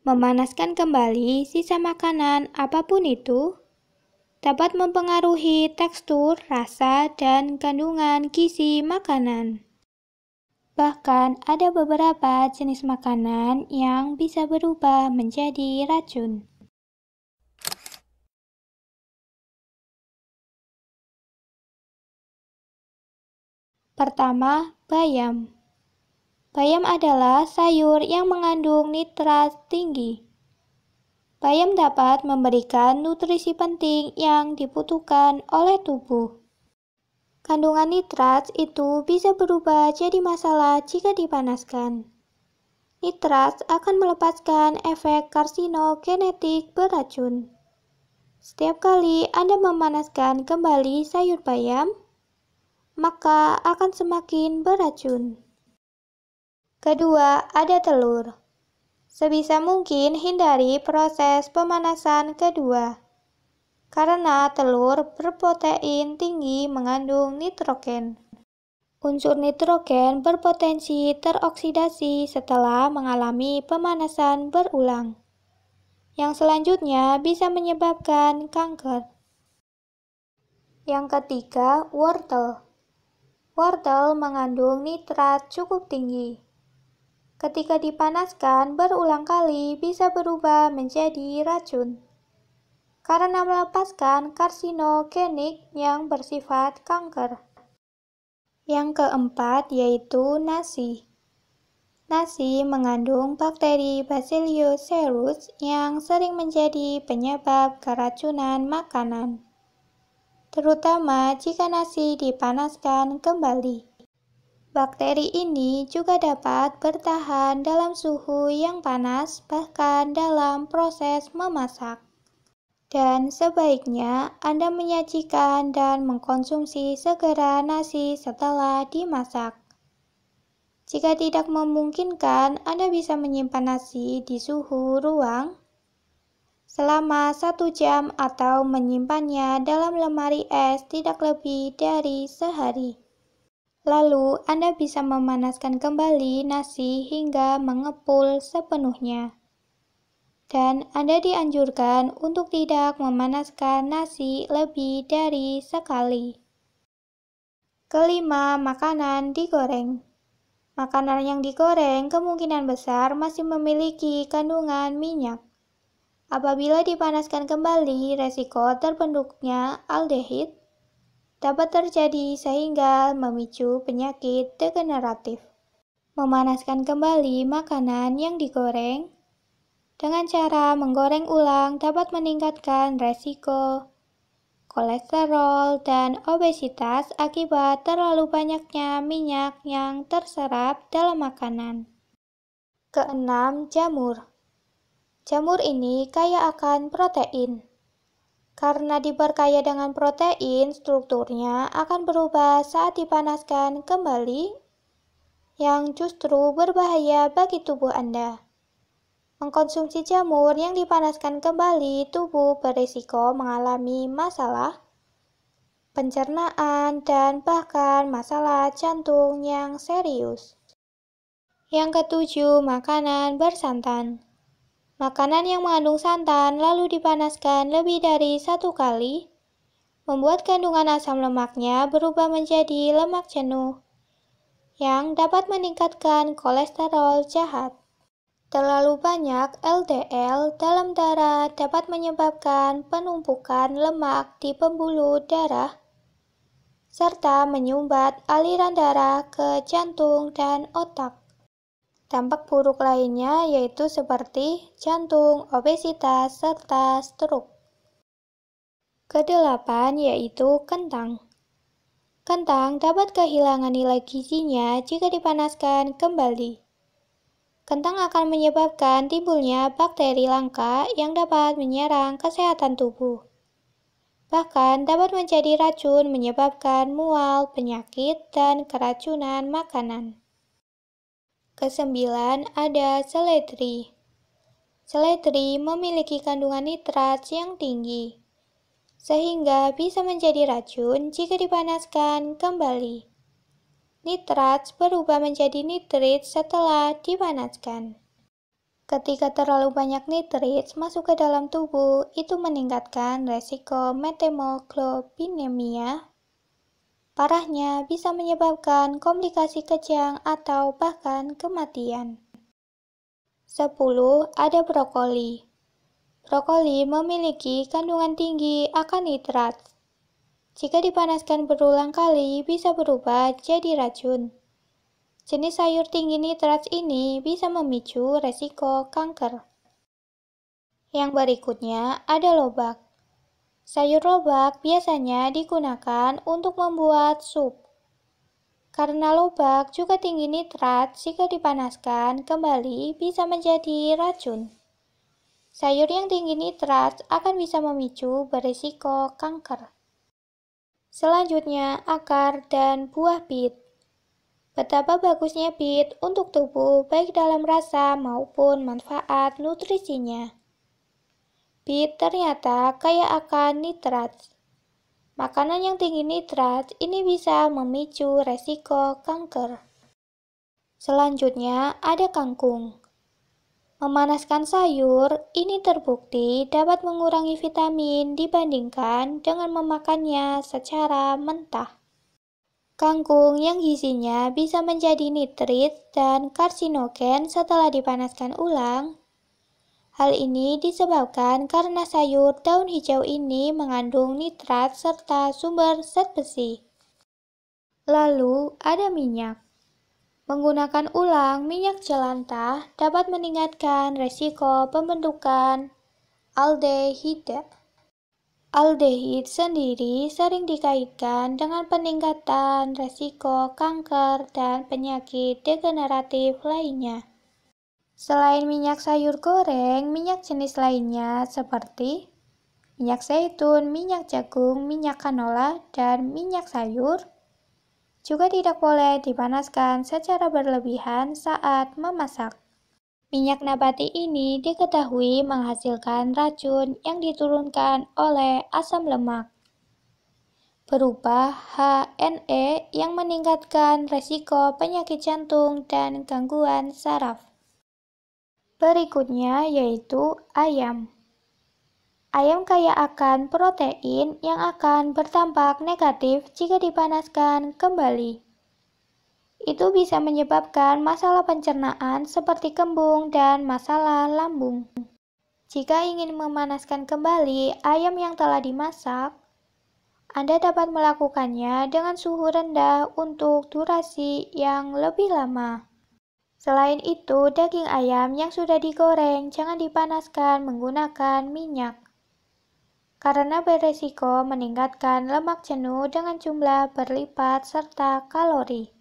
Memanaskan kembali sisa makanan apapun itu dapat mempengaruhi tekstur, rasa, dan kandungan gizi makanan. Bahkan ada beberapa jenis makanan yang bisa berubah menjadi racun. Pertama, bayam. Bayam adalah sayur yang mengandung nitrat tinggi. Bayam dapat memberikan nutrisi penting yang dibutuhkan oleh tubuh. Kandungan nitrat itu bisa berubah jadi masalah jika dipanaskan. Nitrat akan melepaskan efek karsinogenetik beracun. Setiap kali Anda memanaskan kembali sayur bayam, maka akan semakin beracun. Kedua, ada telur. Sebisa mungkin hindari proses pemanasan kedua, karena telur berprotein tinggi mengandung nitrogen. Unsur nitrogen berpotensi teroksidasi setelah mengalami pemanasan berulang, yang selanjutnya bisa menyebabkan kanker. Yang ketiga, wortel. Wortel mengandung nitrat cukup tinggi. Ketika dipanaskan berulang kali bisa berubah menjadi racun karena melepaskan karsinogenik yang bersifat kanker. Yang keempat yaitu nasi. Nasi mengandung bakteri Bacillus cereus yang sering menjadi penyebab keracunan makanan, terutama jika nasi dipanaskan kembali. Bakteri ini juga dapat bertahan dalam suhu yang panas bahkan dalam proses memasak. Dan sebaiknya Anda menyajikan dan mengkonsumsi segera nasi setelah dimasak. Jika tidak memungkinkan, Anda bisa menyimpan nasi di suhu ruang selama 1 jam atau menyimpannya dalam lemari es tidak lebih dari sehari. Lalu, Anda bisa memanaskan kembali nasi hingga mengepul sepenuhnya. Dan Anda dianjurkan untuk tidak memanaskan nasi lebih dari sekali. Kelima, makanan digoreng. Makanan yang digoreng kemungkinan besar masih memiliki kandungan minyak. Apabila dipanaskan kembali, resiko terbentuknya aldehid dapat terjadi sehingga memicu penyakit degeneratif. Memanaskan kembali makanan yang digoreng dengan cara menggoreng ulang dapat meningkatkan resiko kolesterol dan obesitas akibat terlalu banyaknya minyak yang terserap dalam makanan. Keenam, jamur. Jamur ini kaya akan protein. Karena diperkaya dengan protein, strukturnya akan berubah saat dipanaskan kembali, yang justru berbahaya bagi tubuh Anda. Mengkonsumsi jamur yang dipanaskan kembali, tubuh berisiko mengalami masalah pencernaan dan bahkan masalah jantung yang serius. Yang ketujuh, makanan bersantan. Makanan yang mengandung santan lalu dipanaskan lebih dari 1 kali, membuat kandungan asam lemaknya berubah menjadi lemak jenuh, yang dapat meningkatkan kolesterol jahat. Terlalu banyak LDL dalam darah dapat menyebabkan penumpukan lemak di pembuluh darah, serta menyumbat aliran darah ke jantung dan otak. Dampak buruk lainnya yaitu seperti jantung, obesitas, serta stroke. Kedelapan yaitu kentang. Kentang dapat kehilangan nilai gizinya jika dipanaskan kembali. Kentang akan menyebabkan timbulnya bakteri langka yang dapat menyerang kesehatan tubuh. Bahkan dapat menjadi racun menyebabkan mual, penyakit, dan keracunan makanan. Kesembilan, ada seledri. Seledri memiliki kandungan nitrat yang tinggi, sehingga bisa menjadi racun jika dipanaskan kembali. Nitrat berubah menjadi nitrit setelah dipanaskan. Kesembilan, ada kentang. Kentang dapat kehilangan nilai gizinya jika dipanaskan kembali. Bahkan dapat menjadi racun menyebabkan mual, penyakit, dan keracunan makanan. Kesembilan, ada seledri. Seledri memiliki kandungan nitrat yang tinggi, sehingga bisa menjadi racun jika dipanaskan kembali. Nitrat berubah menjadi nitrit setelah dipanaskan. Ketika terlalu banyak nitrit masuk ke dalam tubuh, itu meningkatkan resiko methemoglobinemia. Parahnya bisa menyebabkan komplikasi kejang atau bahkan kematian. 10. Ada brokoli. Brokoli memiliki kandungan tinggi akan nitrat. Jika dipanaskan berulang kali, bisa berubah jadi racun. Jenis sayur tinggi nitrat ini bisa memicu resiko kanker. Yang berikutnya ada lobak. Sayur lobak biasanya digunakan untuk membuat sup. Karena lobak juga tinggi nitrat, jika dipanaskan kembali bisa menjadi racun. Sayur yang tinggi nitrat akan bisa memicu berisiko kanker. Selanjutnya, akar dan buah bit. Betapa bagusnya bit untuk tubuh baik dalam rasa maupun manfaat nutrisinya. Bit ternyata kaya akan nitrat. Makanan yang tinggi nitrat ini bisa memicu resiko kanker. Selanjutnya ada kangkung. Memanaskan sayur ini terbukti dapat mengurangi vitamin dibandingkan dengan memakannya secara mentah. Kangkung yang gizinya bisa menjadi nitrit dan karsinogen setelah dipanaskan ulang. Hal ini disebabkan karena sayur daun hijau ini mengandung nitrat serta sumber zat besi. Lalu ada minyak. Menggunakan ulang minyak jelantah dapat meningkatkan resiko pembentukan aldehida. Aldehid sendiri sering dikaitkan dengan peningkatan resiko kanker dan penyakit degeneratif lainnya. Selain minyak sayur goreng, minyak jenis lainnya seperti minyak zaitun, minyak jagung, minyak canola, dan minyak sayur juga tidak boleh dipanaskan secara berlebihan saat memasak. Minyak nabati ini diketahui menghasilkan racun yang diturunkan oleh asam lemak berupa HNE yang meningkatkan resiko penyakit jantung dan gangguan saraf. Berikutnya yaitu ayam. Ayam kaya akan protein yang akan berdampak negatif jika dipanaskan kembali. Itu bisa menyebabkan masalah pencernaan seperti kembung dan masalah lambung. Jika ingin memanaskan kembali ayam yang telah dimasak, Anda dapat melakukannya dengan suhu rendah untuk durasi yang lebih lama. Selain itu, daging ayam yang sudah digoreng jangan dipanaskan menggunakan minyak, karena beresiko meningkatkan lemak jenuh dengan jumlah berlipat serta kalori.